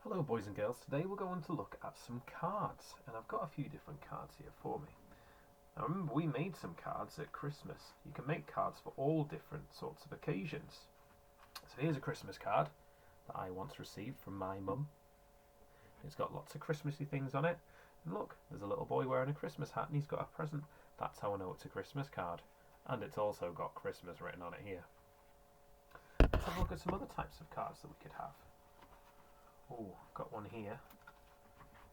Hello boys and girls, today we're going to look at some cards, and I've got a few different cards here for me. Now remember, we made some cards at Christmas. You can make cards for all different sorts of occasions. So here's a Christmas card that I once received from my mum. It's got lots of Christmassy things on it, and look, there's a little boy wearing a Christmas hat and he's got a present. That's how I know it's a Christmas card, and it's also got Christmas written on it here. Let's have a look at some other types of cards that we could have. Oh, I've got one here.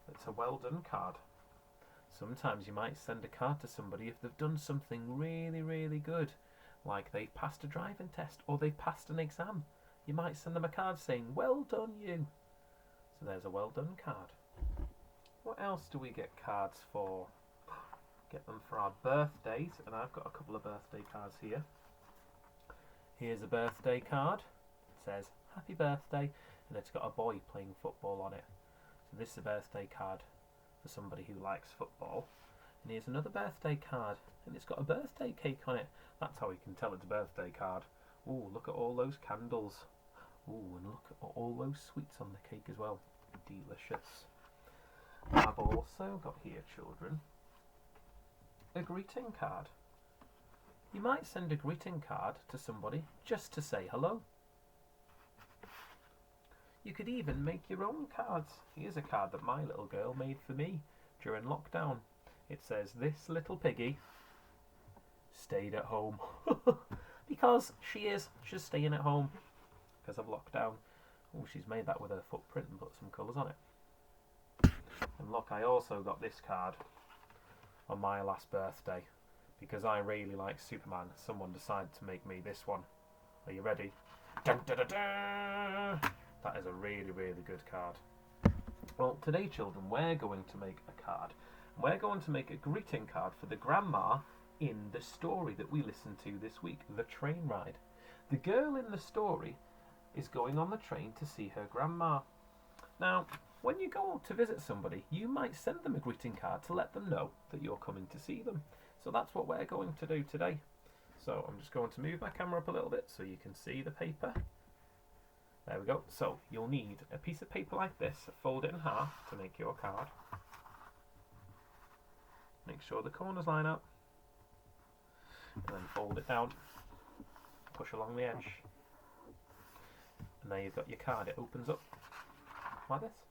It's a well done card. Sometimes you might send a card to somebody if they've done something really, really good, like they've passed a driving test or they've passed an exam. You might send them a card saying, "Well done, you." So there's a well done card. What else do we get cards for? Get them for our birthdays, and I've got a couple of birthday cards here. Here's a birthday card. It says, "Happy birthday," and it's got a boy playing football on it. So this is a birthday card for somebody who likes football. And here's another birthday card, and it's got a birthday cake on it. That's how you can tell it's a birthday card. Ooh, look at all those candles. Ooh, and look at all those sweets on the cake as well. Delicious. I've also got here, children, a greeting card. You might send a greeting card to somebody just to say hello. You could even make your own cards. Here's a card that my little girl made for me during lockdown. It says, "This little piggy stayed at home." Because she's staying at home because of lockdown. Oh, she's made that with her footprint and put some colours on it. And look, I also got this card on my last birthday because I really like Superman. Someone decided to make me this one. Are you ready? Dun, dun, dun, dun. That is a really, really good card. Well, today, children, we're going to make a card. We're going to make a greeting card for the grandma in the story that we listened to this week, The Train Ride. The girl in the story is going on the train to see her grandma. Now, when you go to visit somebody, you might send them a greeting card to let them know that you're coming to see them. So that's what we're going to do today. So I'm just going to move my camera up a little bit so you can see the paper. There we go. So you'll need a piece of paper like this, fold it in half to make your card. Make sure the corners line up. And then fold it down. Push along the edge. And there you've got your card. It opens up like this.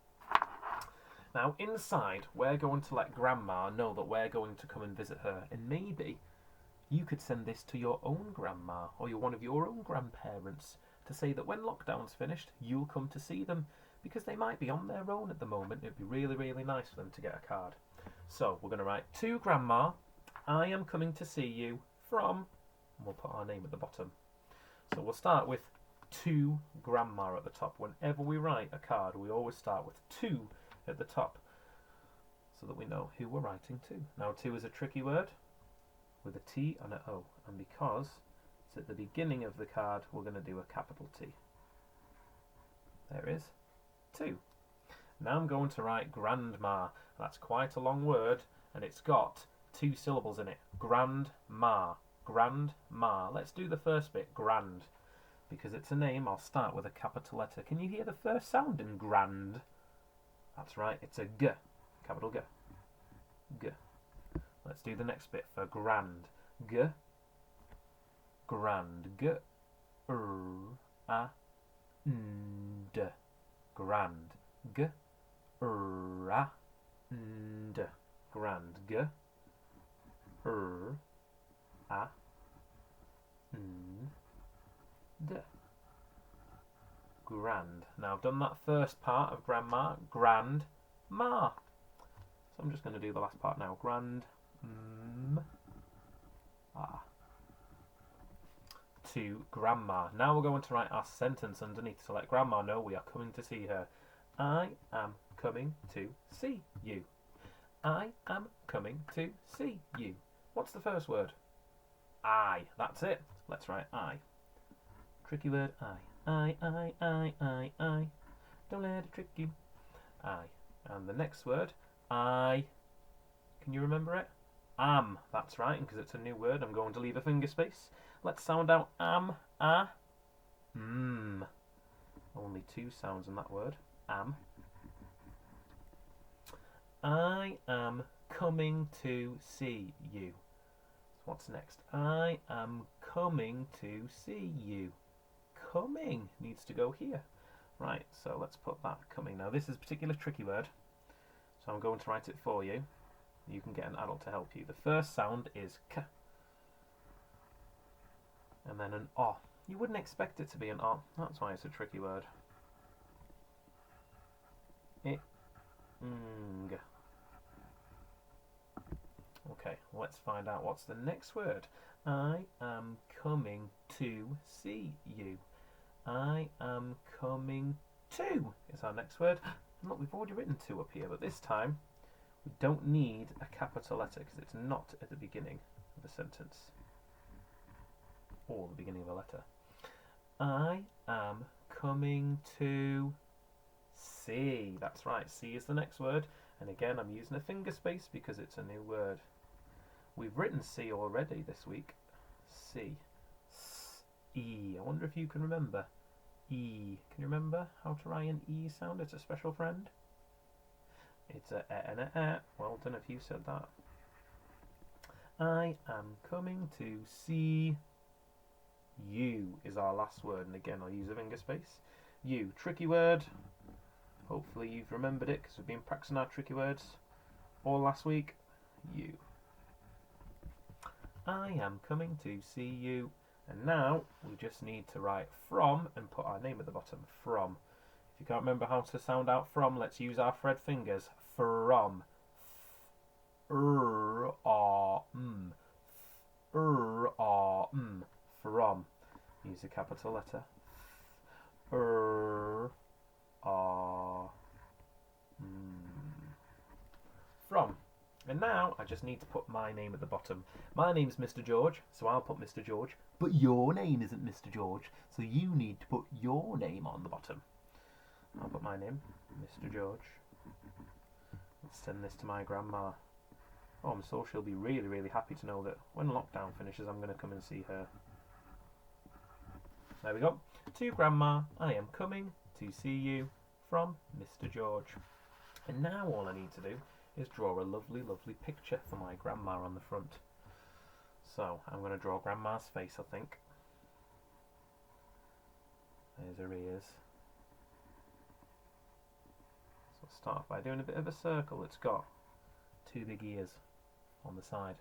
Now inside, we're going to let Grandma know that we're going to come and visit her. And maybe you could send this to your own grandma or one of your own grandparents to say that when lockdown's finished, you'll come to see them because they might be on their own at the moment. It'd be really, really nice for them to get a card. So we're going to write, "To Grandma, I am coming to see you from," and we'll put our name at the bottom. So we'll start with "To Grandma" at the top. Whenever we write a card, we always start with "to" at the top so that we know who we're writing to. Now, "to" is a tricky word with a T and an O, and because it's at the beginning of the card, we're going to do a capital T. There is "to." Now I'm going to write "grandma." That's quite a long word, and it's got 2 syllables in it. Grandma. Grandma. Let's do the first bit, grand. Because it's a name, I'll start with a capital letter. Can you hear the first sound in grand? That's right, it's a G. Capital G. G. Let's do the next bit for grand. G. Grand. G. R. A. N. D. Grand. G. R. A. N. D. Grand. G. R. A. N. D. Grand. Now I've done that first part of grandma. Grand. Ma. So I'm just going to do the last part now. Grand. Ah. To Grandma. Now we're going to write our sentence underneath to let Grandma know we are coming to see her. I am coming to see you. I am coming to see you. What's the first word? I. That's it. Let's write I. Tricky word, I. I. Don't let it trick you. I. And the next word, I. Can you remember it? Am. That's right, and because it's a new word, I'm going to leave a finger space. Let's sound out am, a, Only 2 sounds in that word. Am, I am coming to see you. So what's next? I am coming to see you. Coming needs to go here. Right, so let's put that coming. Now this is a particular tricky word, so I'm going to write it for you. You can get an adult to help you. The first sound is k, and then an o. You wouldn't expect it to be an o. That's why it's a tricky word. Ing. Okay, let's find out what's the next word. I am coming to see you. I am coming to is our next word. And look, we've already written to up here, but this time we don't need a capital letter because it's not at the beginning of a sentence or the beginning of a letter. I am coming to see. That's right, see is the next word. And again, I'm using a finger space because it's a new word. We've written see already this week. See. E. I wonder if you can remember. E. Can you remember how to write an E sound? It's a special friend. It's a e and a e. Well done if you said that. I am coming to see you is our last word. And again, I'll use a finger space. You. Tricky word. Hopefully you've remembered it because we've been practicing our tricky words all last week. You. I am coming to see you. And now we just need to write from and put our name at the bottom. From. If you can't remember how to sound out from, let's use our Fred fingers. From. From. Use a capital letter. From. And now I just need to put my name at the bottom. My name's Mr. George, so I'll put Mr. George. But your name isn't Mr. George, so you need to put your name on the bottom. I'll put my name, Mr. George. Let's send this to my grandma. Oh, I'm sure she'll be really, really happy to know that when lockdown finishes, I'm going to come and see her. There we go. To Grandma, I am coming to see you from Mr. George. And now all I need to do is draw a lovely, lovely picture for my grandma on the front. So I'm going to draw Grandma's face, I think. There's her ears. So I'll start by doing a bit of a circle. It's got two big ears on the side.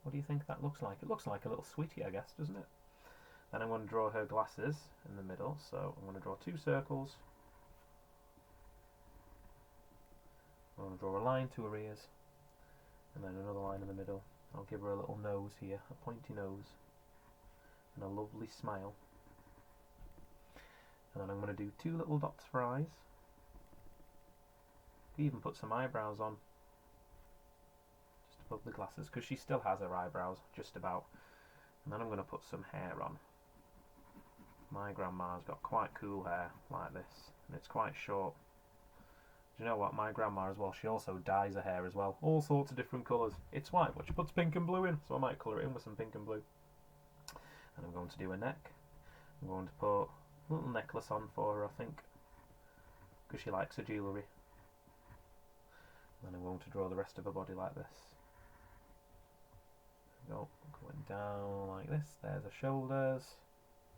What do you think that looks like? It looks like a little sweetie, I guess, doesn't it? Then I'm going to draw her glasses in the middle. So I'm going to draw two circles. I'm going to draw a line to her ears, and then another line in the middle. I'll give her a little nose here, a pointy nose, and a lovely smile. And then I'm going to do two little dots for eyes. Could even put some eyebrows on, just above the glasses, because she still has her eyebrows, just about. And then I'm going to put some hair on. My grandma's got quite cool hair, like this, and it's quite short. Do you know what? My grandma as well, she also dyes her hair as well. All sorts of different colours. It's white, but she puts pink and blue in, so I might colour it in with some pink and blue. And I'm going to do a neck. I'm going to put a little necklace on for her, I think, because she likes her jewellery. And then I'm going to draw the rest of her body like this. Go, going down like this. There's her shoulders.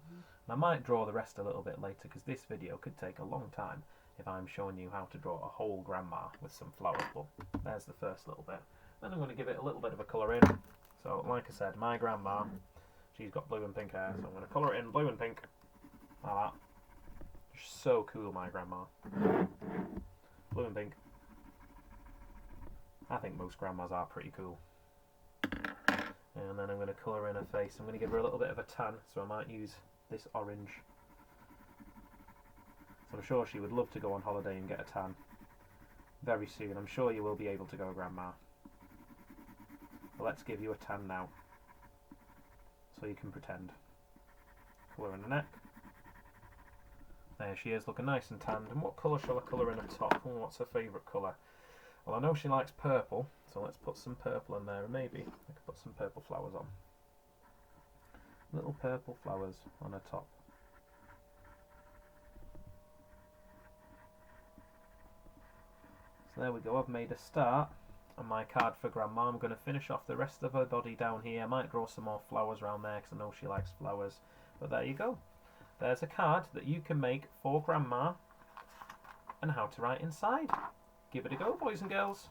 And I might draw the rest a little bit later, because this video could take a long time if I'm showing you how to draw a whole grandma with some flowers. But there's the first little bit. Then I'm going to give it a little bit of a colour in. So like I said, my grandma, she's got blue and pink hair, so I'm going to colour it in blue and pink, like that. She's so cool, my grandma. Blue and pink. I think most grandmas are pretty cool. And then I'm going to colour in her face. I'm going to give her a little bit of a tan, so I might use this orange. So I'm sure she would love to go on holiday and get a tan very soon. I'm sure you will be able to go, Grandma. But let's give you a tan now, so you can pretend. Colour in the neck. There she is, looking nice and tanned. And what colour shall I colour in the top? Oh, what's her favourite colour? Well, I know she likes purple, so let's put some purple in there, and maybe I could put some purple flowers on. Little purple flowers on her top. There we go, I've made a start on my card for Grandma. I'm going to finish off the rest of her body down here. I might draw some more flowers around there because I know she likes flowers. But there you go. There's a card that you can make for Grandma and how to write inside. Give it a go, boys and girls.